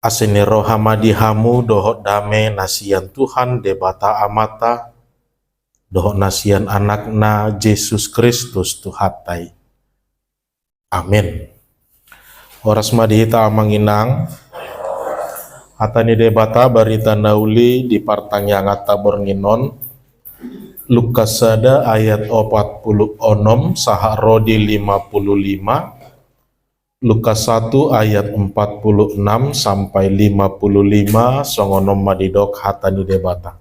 Asini rohamadi hamu dohot dame nasian Tuhan debata amata dohot nasian anakna Yesus Kristus Tuhatai. Amin. Horas madihita amanginang hatani debata barita nauli di partang yang ata bornginon Lukas sada ayat 46 saha rodi 55, Lukas 1 ayat 46 sampai 55 songonom madidok hatani debata.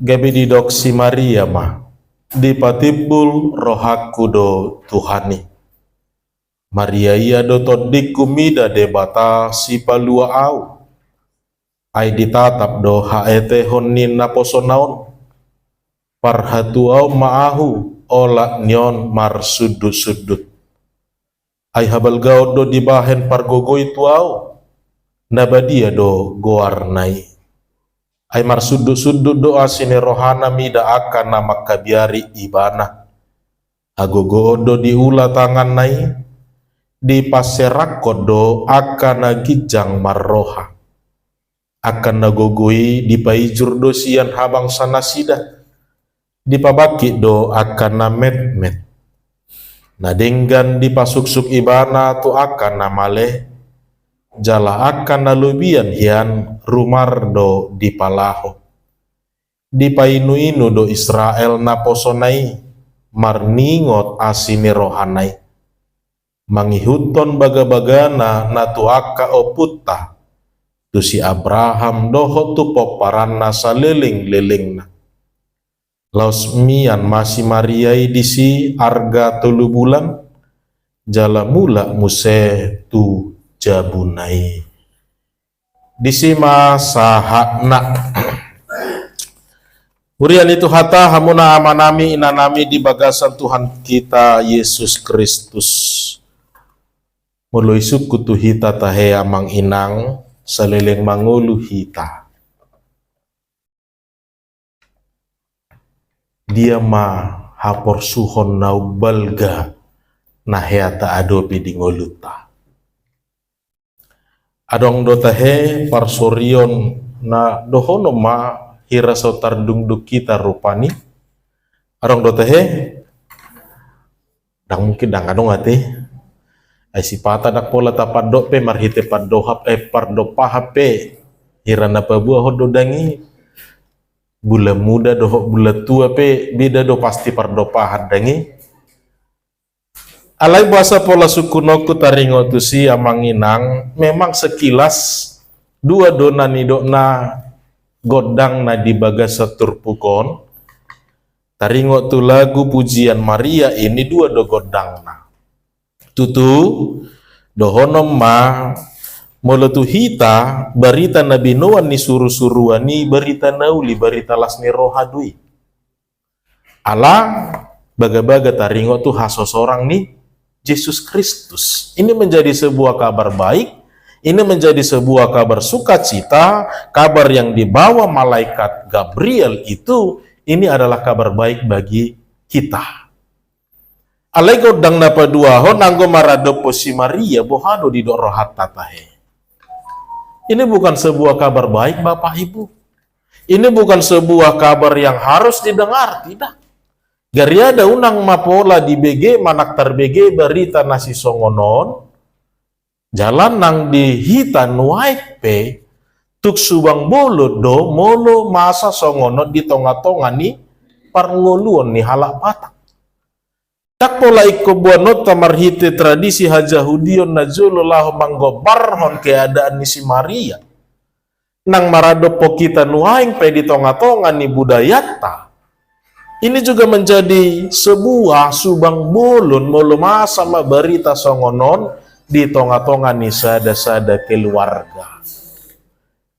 Gabi didok si Maria mah dipatibul rohaku do Tuhani. Maria ia do todik kumida debata si palua au. Ai ditatap do haete honin naposonaon. Parhatuau maahu ola nyon mar sudut-sudut. Ai habal gaud do dibahen pargogoi tuau. Nabadia do goarnai. Ai mar sudut-sudut do asine rohana mida akan nama kabiari ibana. Agogo do diula tangan nai. Di paserakod do akan gijang marroha. Akan nagogoi di paijur do sian habang sanasida. Di pabaki do akan na met-met. Nadenggan di pasuksuk ibana tu akan na male. Jala akan na lubian hian rumar do di palaho. Di painu-inu do Israel na posonai. Marningot asini rohanai. Mangihuton baga-bagana na tu aka oputta. Tu si Abraham doho tu poparanna saliling-liling na. Laus mian masih Mariai disi arga 3 bulan jala mula muse tu jabunai disi masa hakna Urian itu hata hamuna amanami inanami di bagasan Tuhan kita Yesus Kristus mulai suku tu hita tahe amang inang saliling mangulu hita. Dia ma hapor suhon nau balga naheata adobe di ngoluta. Adong dotahe parsorion na dohono ma hira sotar dungduk kita rupani. Adong dotahe dang mungkin dang adong ate. Ai sipata dak pola tapadok pe marhite padohap pardo pahape hira na pabua hodo dangi. Bula muda doho bula tua pe beda do pasti pardopahan dangi. Alai bahasa pola sukunoku taringo tu si amanginang memang sekilas dua dona ni dona godang na di bagasa turpukon. Taringo tu lagu pujian Maria ini dua do godang na. Tutu dohonom ma molotu hita barita Nabi Noah ni suruh-suruan ni berita nauli berita lasni rohadui. Allah baga-baga taringo tu haso sorang ni Yesus Kristus. Ini menjadi sebuah kabar baik, ini menjadi sebuah kabar sukacita, kabar yang dibawa malaikat Gabriel itu ini adalah kabar baik bagi kita. Alego dang napa dua ho nanggo marado posi Maria bohado di do rohat tatahe. Ini bukan sebuah kabar baik Bapak Ibu. Ini bukan sebuah kabar yang harus didengar, tidak. Gari ada unang mapola di BG manak tar BG berita nasi songonon. Jalan nang di hitan nuaik pe tuk subang bolo do molo masa songonon di tonga-tonga ni parngoluon ni halak patak. Tak pola iko buanot tamarhite tradisi hajahudion na jolo laho manggobarhon keadaan ni si Maria. Nang marado po kita nuaing pe di tonga-tonga ni budayata. Ini juga menjadi sebuah subang bolon molo masa berita songonon di tonga-tonga ni sada-sada keluarga.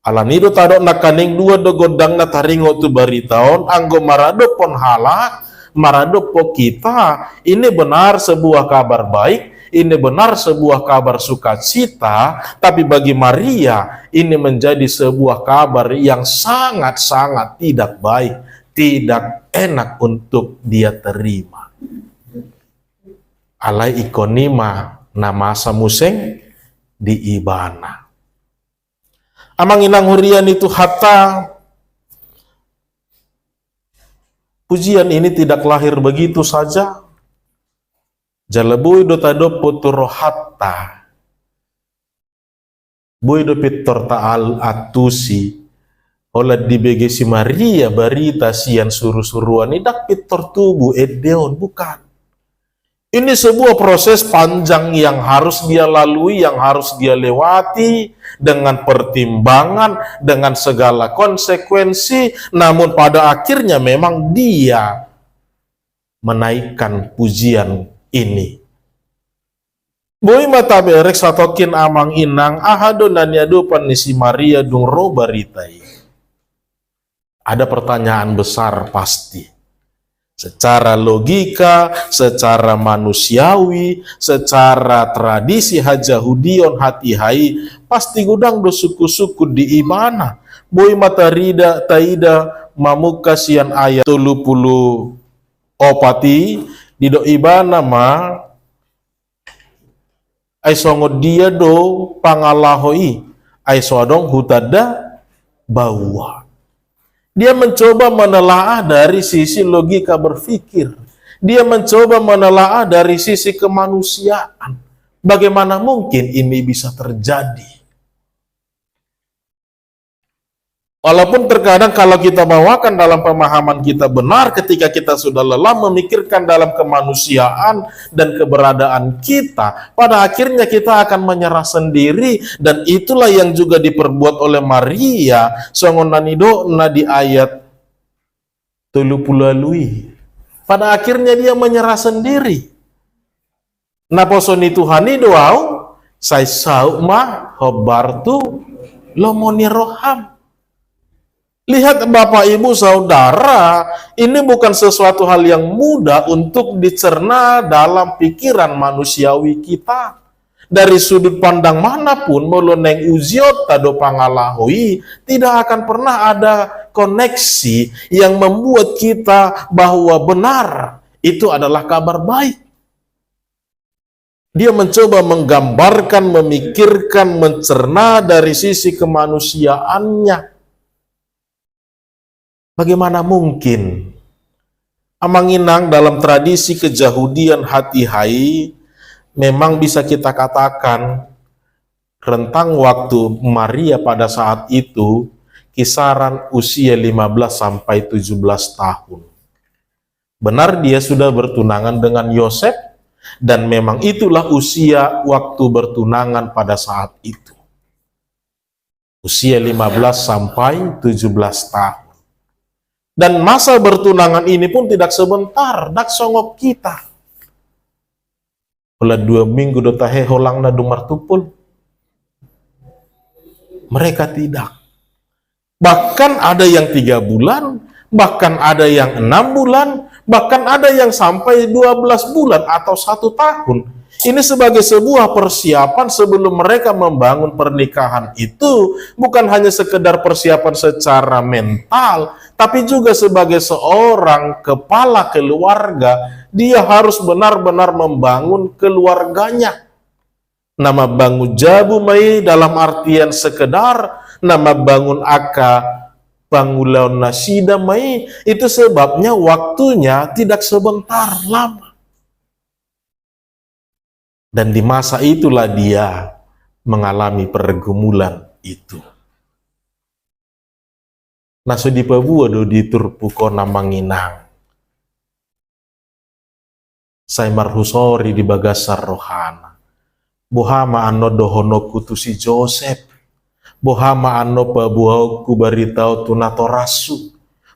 Alanido tadok nakaning dua do godang na taringo tu baritaon anggo marado pon halak. Marado po kita, ini benar sebuah kabar baik, ini benar sebuah kabar sukacita, tapi bagi Maria, ini menjadi sebuah kabar yang sangat-sangat tidak baik, tidak enak untuk dia terima. Alai ikonima nama samuseng di ibana. Amang inang hurian itu hatta pujian ini tidak lahir begitu saja. Jalabui do tado potoro hatta. Bui do pitor ta'al atusi. Ola di begesi Maria barita sian suruh-suruan idak pitor tubuh edeon, bukan. Ini sebuah proses panjang yang harus dia lalui, yang harus dia lewati dengan pertimbangan, dengan segala konsekuensi, namun pada akhirnya memang dia menaikkan pujian ini. Boy mata berek satokin amang inang ahado nanyado panisi Maria dung roba ritai. Ada pertanyaan besar pasti. Secara logika, secara manusiawi, secara tradisi hajahudion hati hai, pasti gudang do suku-suku di ibana. Boy mata rida taida mamuka sian ayat 30 opati di do ibana ma ay songo dia do pangalahoi ay sodong hutada bawa. Dia mencoba menelaah dari sisi logika berpikir. Dia mencoba menelaah dari sisi kemanusiaan. Bagaimana mungkin ini bisa terjadi? Walaupun terkadang kalau kita bawakan dalam pemahaman kita benar, ketika kita sudah lelah memikirkan dalam kemanusiaan dan keberadaan kita, pada akhirnya kita akan menyerah sendiri, dan itulah yang juga diperbuat oleh Maria songonanido na di ayat 30. Pada akhirnya dia menyerah sendiri. Naposoni Tuhani doau, saya sau mah hobartu lomoni roham. Lihat Bapak Ibu Saudara, ini bukan sesuatu hal yang mudah untuk dicerna dalam pikiran manusiawi kita. Dari sudut pandang manapun, meloneng uziot tado pangalahui, tidak akan pernah ada koneksi yang membuat kita bahwa benar itu adalah kabar baik. Dia mencoba menggambarkan, memikirkan, mencerna dari sisi kemanusiaannya. Bagaimana mungkin amanginang dalam tradisi kejahudian hati hai memang bisa kita katakan rentang waktu Maria pada saat itu kisaran usia 15 sampai 17 tahun. Benar dia sudah bertunangan dengan Yosef dan memang itulah usia waktu bertunangan pada saat itu. Usia 15 sampai 17 tahun. Dan masa bertunangan ini pun tidak sebentar, dak songok kita. Olah 2 minggu do tahe holang na dumar tupul. Mereka tidak. Bahkan ada yang 3 bulan, bahkan ada yang 6 bulan, bahkan ada yang sampai 12 bulan atau 1 tahun. Ini sebagai sebuah persiapan sebelum mereka membangun pernikahan itu, bukan hanya sekedar persiapan secara mental, tapi juga sebagai seorang kepala keluarga, dia harus benar-benar membangun keluarganya. Nama bangun jabu mai dalam artian sekedar, nama bangun aka bangulan nasida mai, itu sebabnya waktunya tidak sebentar, lama. Dan di masa itulah dia mengalami pergumulan itu. Naso di Papua do di Turpuko namanginang. Saya marhusori di Bagasar Rohana. Bohama ano dohono kutusi Joseph. Bohama ano pabuau kubaritau tunatorasu.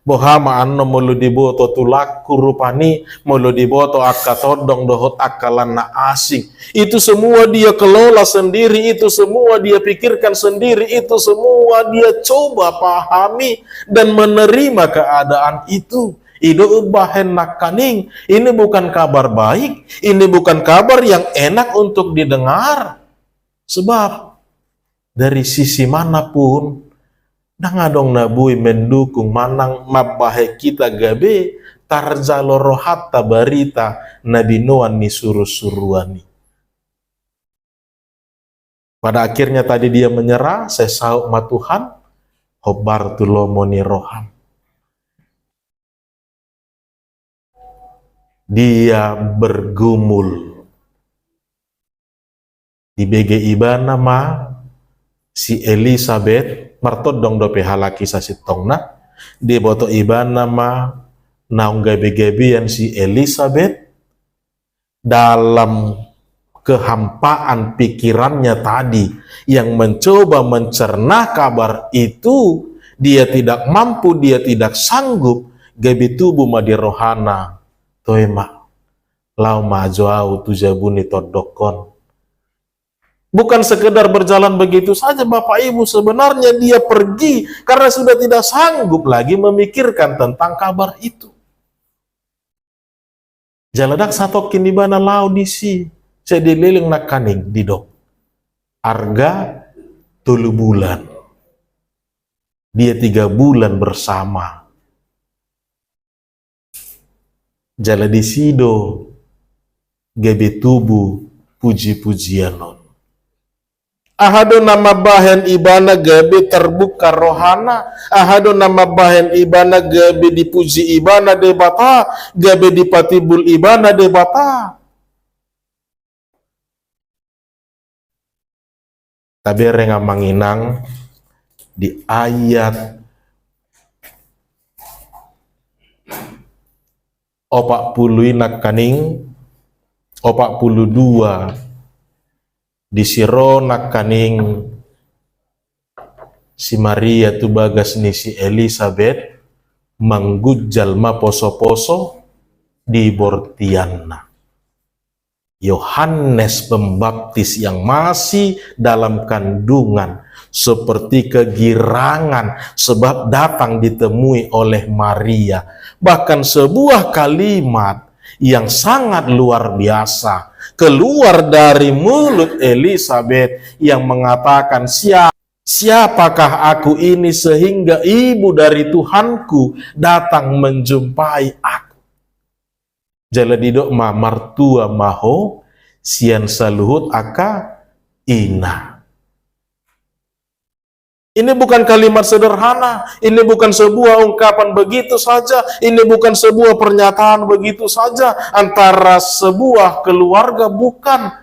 Bohama anno mulu diboto tulaku rupani, mulu diboto akka todong dohot akalan na asing. Itu semua dia kelola sendiri, itu semua dia pikirkan sendiri, itu semua dia coba pahami dan menerima keadaan itu. Ido ubahen nakaning, ini bukan kabar baik, ini bukan kabar yang enak untuk didengar. Sebab dari sisi manapun, nangadong nabui mendukung manang mabahe kita gabe tarzalo rohata barita nabi noan ni suruh-suruani. Pada akhirnya tadi dia menyerah, saya sauk ma Tuhan, hobar tulomoni roham. Dia bergumul di BG Ibana ma si Elizabeth martot dong dope halaki sasitongna di boto Ibana ma naung gabe-gabean si Elizabeth dalam kehampaan pikirannya tadi yang mencoba mencerna kabar itu, dia tidak mampu, dia tidak sanggup gabe tubuh ma di rohana toema lau majoau tujabuni todokon. Bukan sekedar berjalan begitu saja Bapak Ibu, sebenarnya dia pergi karena sudah tidak sanggup lagi memikirkan tentang kabar itu. Jaladak satu kini bana laudisi saya dililing nak kaning di dok. Arga 3 bulan. Dia 3 bulan bersama. Jala di sido gabe tubuh puji-pujian non. Ahado nama bahan ibana gabe terbuka rohana, ahado nama bahan ibana gabe dipuji ibana debata, gabe dipatibul ibana debata. Tapi renga manginang di ayat 40 nak kaning 42 di siro nak kaning si Maria tu bagas ni si Elizabeth manggujal ma poso-poso di bortianna. Yohanes Pembaptis yang masih dalam kandungan seperti kegirangan sebab datang ditemui oleh Maria. Bahkan sebuah kalimat yang sangat luar biasa keluar dari mulut Elizabeth yang mengatakan, siapakah aku ini sehingga ibu dari Tuhanku datang menjumpai aku. Jaladidok ma martua maho sian saluhut aka ina. Ini bukan kalimat sederhana, ini bukan sebuah ungkapan begitu saja, ini bukan sebuah pernyataan begitu saja antara sebuah keluarga, bukan.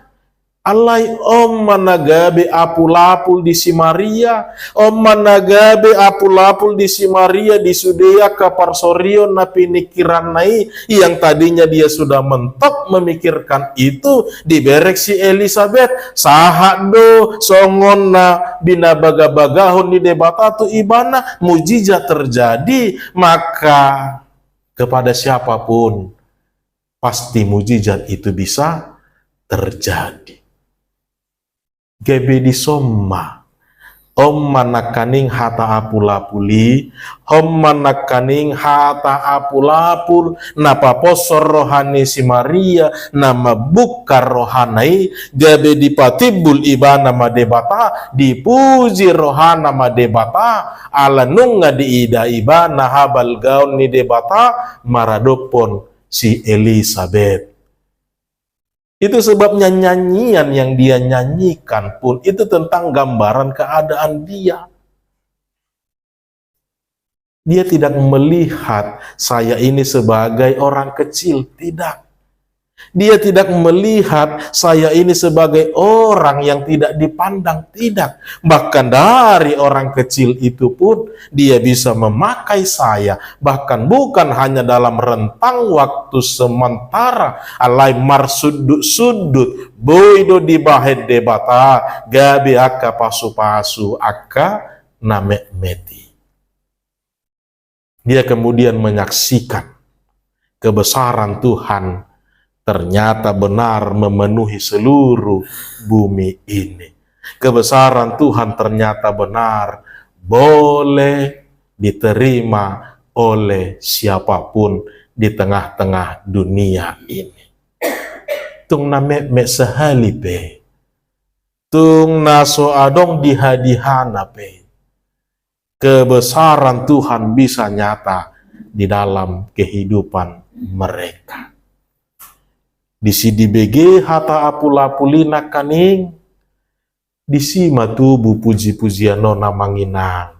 Alai om managabe apul-apul di si Maria, om managabe apul-apul di si Maria di Sudea kaparsorio na pinikiran nai yang tadinya dia sudah mentok memikirkan itu diberek si Elizabeth sahado songon na binabaga-bagahon di debatatu ibana mujizat terjadi, maka kepada siapapun pasti mujizat itu bisa terjadi. Gabe di somma om manakaning hata apulapuli om manakaning hata apulapul napa posor rohani si Maria nama buka rohanai gabe dipatibul ibana madebata dipuji rohana madebata ala nunga diida ibana habal gaun ni debata maradopon si Elizabeth. Itu sebabnya nyanyian yang dia nyanyikan pun itu tentang gambaran keadaan dia. Dia tidak melihat saya ini sebagai orang kecil, tidak. Dia tidak melihat saya ini sebagai orang yang tidak dipandang, tidak. Bahkan dari orang kecil itu pun dia bisa memakai saya, bahkan bukan hanya dalam rentang waktu sementara. Alai marsudut-sudut boido di bahed debata gabi aka pasu-pasu aka namek meti. Dia kemudian menyaksikan kebesaran Tuhan ternyata benar memenuhi seluruh bumi ini. Kebesaran Tuhan ternyata benar boleh diterima oleh siapapun di tengah-tengah dunia ini. Tung na me sehali pe. Tung na so adong dihadihana pe. Kebesaran Tuhan bisa nyata di dalam kehidupan mereka. Di CDBG hata apula-pulina kaning Di sima tubuh puji-pujian nona manginang.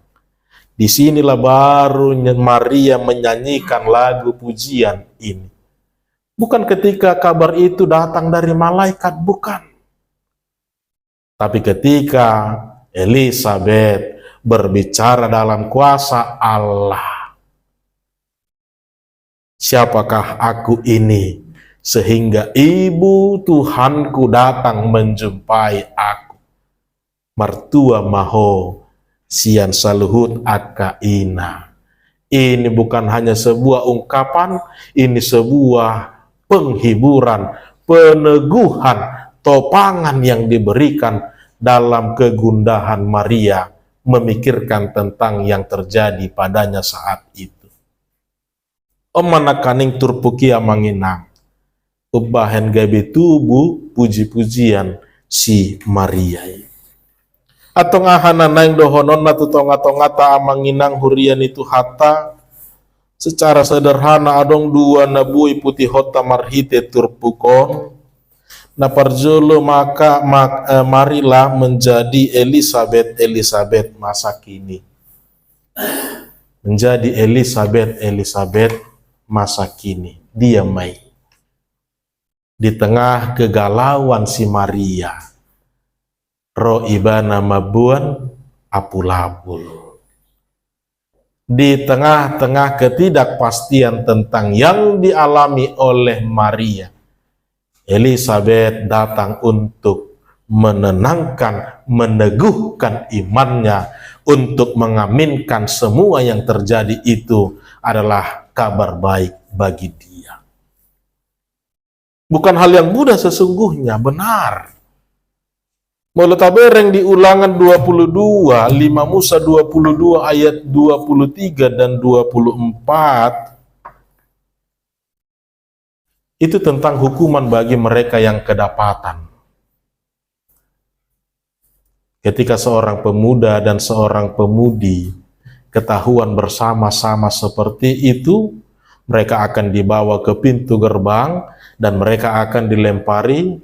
Di sinilah baru Maria menyanyikan lagu pujian ini. Bukan ketika kabar itu datang dari malaikat, bukan. Tapi ketika Elisabet berbicara dalam kuasa Allah. Siapakah aku ini sehingga ibu Tuhanku datang menjumpai aku? Mertua maho sian saluhut akaina. Ini bukan hanya sebuah ungkapan, ini sebuah penghiburan, peneguhan, topangan yang diberikan dalam kegundahan Maria memikirkan tentang yang terjadi padanya saat itu. Manakaning turpukia manginang, ubahen gabe tubuh puji-pujian si Maria. Atau ngahana naing dohonon na tutonga-tonga ta amanginang hurian itu hatta secara sederhana adong dua nabui putih hota marhite turpukon na parjolo maka marilah menjadi Elisabet masa kini. Menjadi Elisabet masa kini. Dia mai di tengah kegalauan si Maria. Ro ibana mabuan apulapul. Di tengah-tengah ketidakpastian tentang yang dialami oleh Maria, Elisabet datang untuk menenangkan, meneguhkan imannya, untuk mengaminkan semua yang terjadi itu adalah kabar baik bagi dia. Bukan hal yang mudah sesungguhnya, benar. Meletabereng di Ulangan 22, 5 Musa 22 ayat 23 dan 24, itu tentang hukuman bagi mereka yang kedapatan. Ketika seorang pemuda dan seorang pemudi ketahuan bersama-sama seperti itu, mereka akan dibawa ke pintu gerbang dan mereka akan dilempari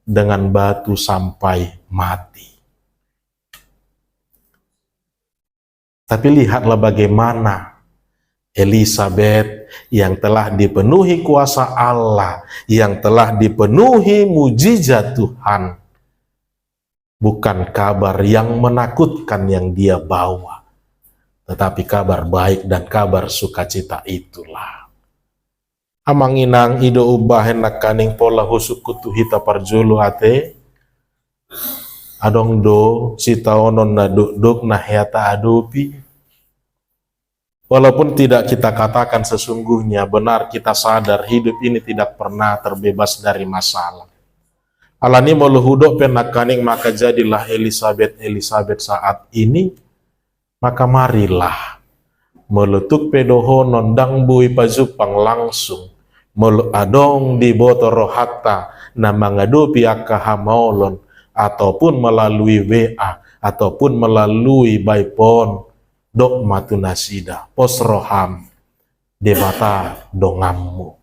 dengan batu sampai mati. Tapi lihatlah bagaimana Elisabet yang telah dipenuhi kuasa Allah, yang telah dipenuhi mujizat Tuhan. Bukan kabar yang menakutkan yang dia bawa, tetapi kabar baik dan kabar sukacita itulah. Amanginang ido ubahen nakaning pola husukutu hita parjulu hate adong do sitaonon na duk na heata adopi. Walaupun tidak kita katakan sesungguhnya, benar kita sadar hidup ini tidak pernah terbebas dari masalah. Alani moluhudok penakaning maka jadilah Elisabet saat ini, maka marilah meletuk pedohonon dang bui pajupang langsung melu adong di botoro hatta na mengadupi akahamolon ataupun melalui WA ataupun melalui byphone dok matunasida posroham debata dongammu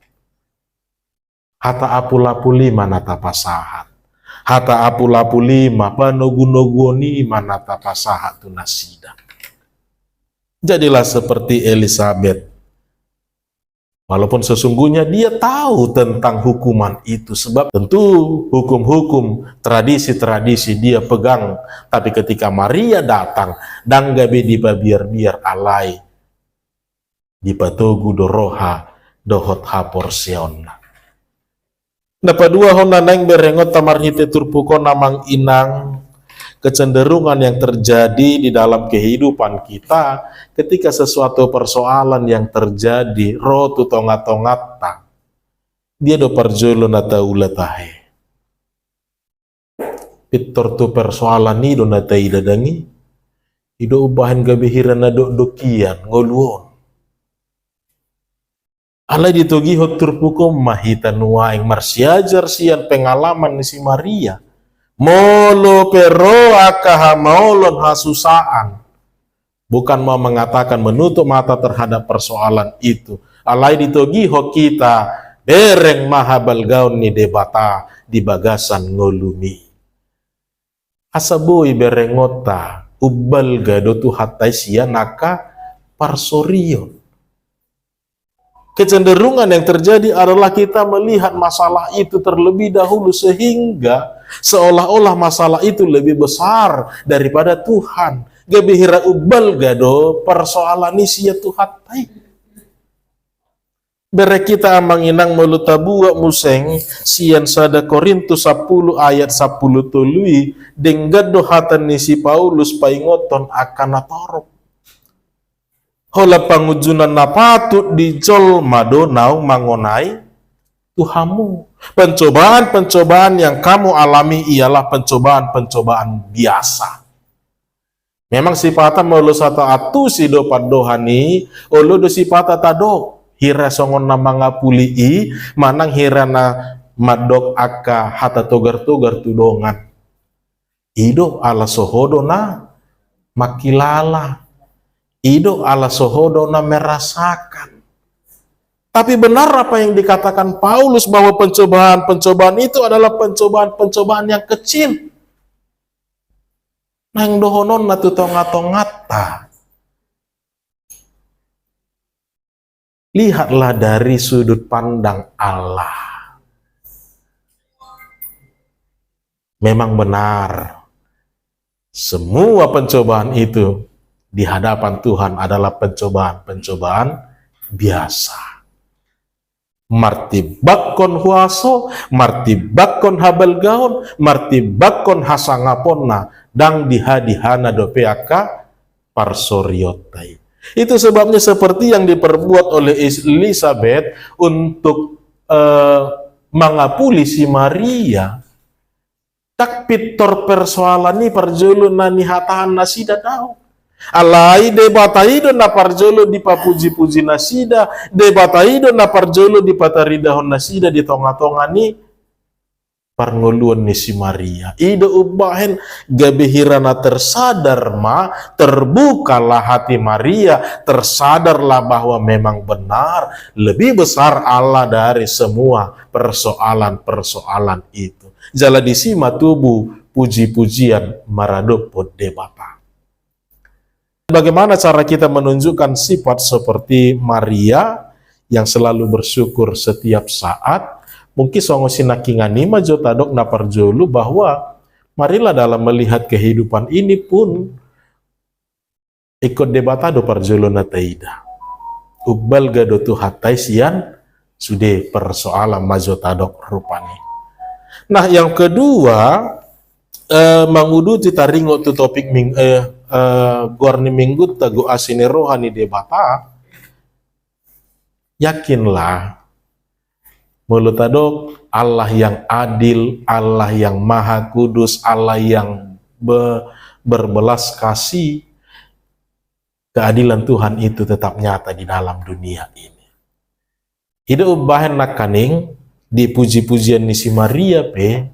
hata apulapuli manata pasahat hata apulapuli panogunogoni manata pasahat tunasida. Jadilah seperti Elisabet. Walaupun sesungguhnya dia tahu tentang hukuman itu, sebab tentu hukum-hukum, tradisi-tradisi dia pegang. Tapi ketika Maria datang, dan gabe dibabiar-biar alai, dipatogu doroha, dohot haporsionna. Dapat dua hona neng berengot tamarhite turpuko namang inang, kecenderungan yang terjadi di dalam kehidupan kita ketika sesuatu persoalan yang terjadi rotu tonga-tongata dia do parjolo nata ulatahe pitor tu persoalan ni do nata idadangi ido ubahan gabihiran na dokian ngoluon ala ditogi hotur pukom mahita nuaing marsiajar sian pengalaman ni si Maria molo pero akahamolon hasusaan. Bukan mau mengatakan menutup mata terhadap persoalan itu. Alai ditogiho kita bereng mahabal gaun ni debata di bagasan ngolumi. Asaboi berengota ubbal gado tu hatai sia naka parsorion. Kecenderungan yang terjadi adalah kita melihat masalah itu terlebih dahulu sehingga seolah-olah masalah itu lebih besar daripada Tuhan. Gebihira ubbal gado persoalan isia tuhatai. Bere kita manginang melutabuak museng sian sada Korintus 10 ayat 10 tului denggado hatan nisi Paulus paingoton akan atorok. Hola pangujunan na patut dijol madonau mangonai Tuhamu. Pencobaan-pencobaan yang kamu alami ialah pencobaan-pencobaan biasa. Memang sifata molo satu atu si do padohani, olo do sifata tado hira songon na mga pulii, manang hira na madok aka hata togar-togar tudongan. Ido ala sohodo na makilala. Ido ala sohodo na merasakan. Tapi benar apa yang dikatakan Paulus bahwa pencobaan-pencobaan itu adalah pencobaan-pencobaan yang kecil. Nang dohonon na tutonga-tongata. Lihatlah dari sudut pandang Allah. Memang benar. Semua pencobaan itu di hadapan Tuhan adalah pencobaan-pencobaan biasa. Martibakon huaso, martibakon habal gaon, martibakon hasangaponna, dang dihadihana dopeaka parsoriotai. Itu sebabnya seperti yang diperbuat oleh Elizabeth untuk mengapuli si Maria. Tak pitor persoalan ni perjulu nani hatahan nasida tau. Alai debataido na parjolo di papuji-puji nasida, debataido na parjolo di pataridahon nasida di tonga-tonga ni parnguluan ni si Maria. Ido ubahen gabihirana tersadar ma, terbukalah hati Maria, tersadarlah bahwa memang benar lebih besar Allah dari semua persoalan-persoalan itu. Jala disima tubuh puji-pujian maradopod debata. Bagaimana cara kita menunjukkan sifat seperti Maria yang selalu bersyukur setiap saat? Mungkin songo sinakinganima jotadok naparjolu bahwa marilah dalam melihat kehidupan ini pun ikut debatado parjolu nataida. Ubbal gado tu hatai sian sude persoalan majotadok rupani. Nah yang kedua mangudu kita ringo tu topik gorni minggu tagu asini rohani debata, yakinlah mulutadok Allah yang adil, Allah yang maha kudus, Allah yang berbelas kasih, keadilan Tuhan itu tetap nyata di dalam dunia ini. Ida ubahan nakaning di puji-pujian ni si Maria pe,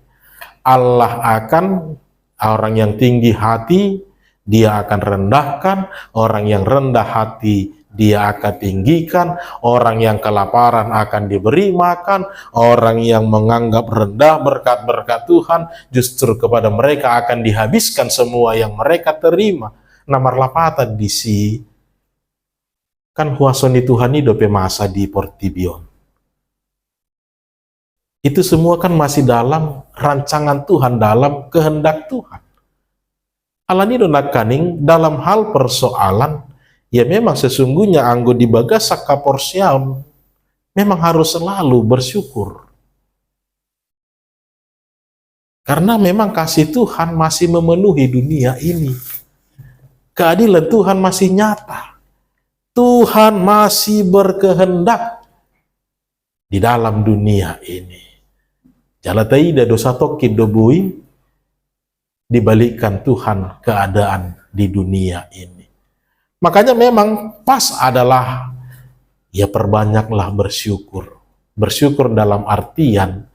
Allah akan orang yang tinggi hati Dia akan rendahkan, orang yang rendah hati Dia akan tinggikan, orang yang kelaparan akan diberi makan, orang yang menganggap rendah berkat-berkat Tuhan, justru kepada mereka akan dihabiskan semua yang mereka terima. Namar lapata di si kan huasoni Tuhan itu masa di Portibion. Itu semua kan masih dalam rancangan Tuhan, dalam kehendak Tuhan. Alani donakaning dalam hal persoalan, ya memang sesungguhnya anggo di bagasak kaporsiaun memang harus selalu bersyukur. Karena memang kasih Tuhan masih memenuhi dunia ini. Keadilan Tuhan masih nyata. Tuhan masih berkehendak di dalam dunia ini. Jalatai dosa tokin dobui dibalikkan Tuhan keadaan di dunia ini. Makanya memang pas adalah ya perbanyaklah bersyukur. Bersyukur dalam artian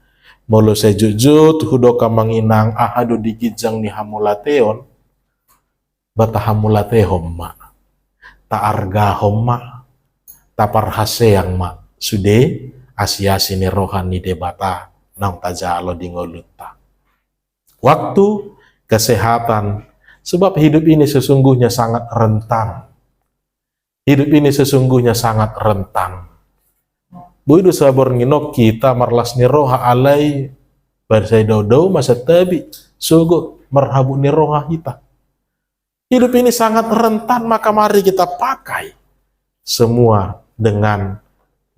molo sejujut hudoka manginang ahadu dikijang ni hamulateon batahamulatehom ma taargahom ma taparhaseang ma sude asiasi ni rohani debata nang tajalo dingolutta. Waktu kesehatan. Sebab hidup ini sesungguhnya sangat rentan. Hidup ini sesungguhnya sangat rentan. Buidu sabor nginok kita marlas ni roha alai barsai daudau masa tabi sugo marhabu ni roha kita. Hidup ini sangat rentan, maka mari kita pakai semua dengan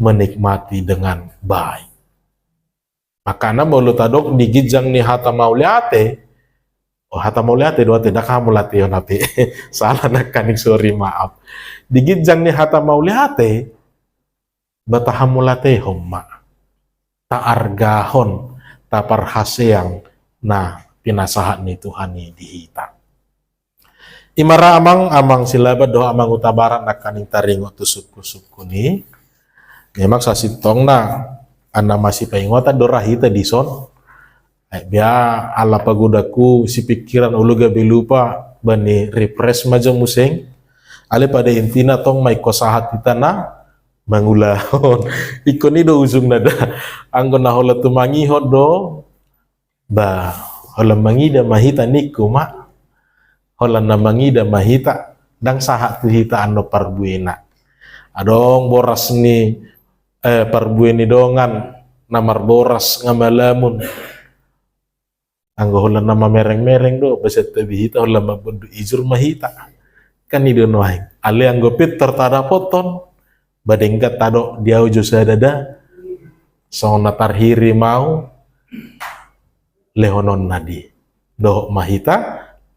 menikmati dengan baik. Makanya mulut adok digijang ni hata mauliate. Oh, hata mauliate doa tidak kamu latih napi. Salah nakaning sorry maaf. Digijang ni hata mauliate batahamulate homma. Ta argahon ta parhaseang na pinasahat ni Tuhan ni dihita. Imara amang silabat doa amang utabaran nakaning taringo tusuk-kusuk ni. Memang sasitong na ana masih paingota dorahita dison. Bia ala pagudaku si pikiran uluga belupa bani refresh maja museng. Ale pada intina tong may kosahat kita na mangulahon. Ikon ni do ujung nada. Anggon na hola tumangihot do ba hola mangida mahita niku ma. Hola na mangida mahita dang sahat tuhita ano parbuena. Adong boras ni parbueni dongan namar boras ngamalamun. Anggo hola nama mereng-mereng do beset tabihita hola mabudu ijur mahita kan ido noaing ale anggo pit tertada poton badengkat tado diaujo sadada sona tarhiri mau lehonon nadi dohok mahita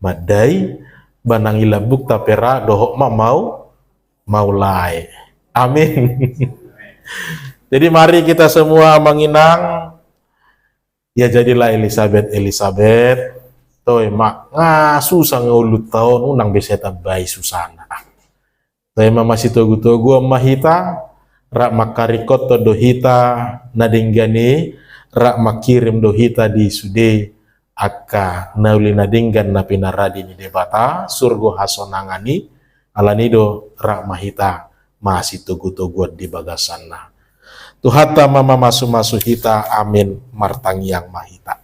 madai banang ilabuk tapera dohok ma mau lai amin. Jadi mari kita semua menginang. Ya jadilah Elizabeth toy mak susah ngaulut tahun unang beseta bayi susana. Toy masih togu mahita rak makarikot to dohita nadinggani rak makirim dohita di sude akka nauli nadinggan na pinaradi ni debata surgo hasonangani alanido rak mahita masih togu di bagasanna. Tuhata mama masu hita amin martang yang mahita.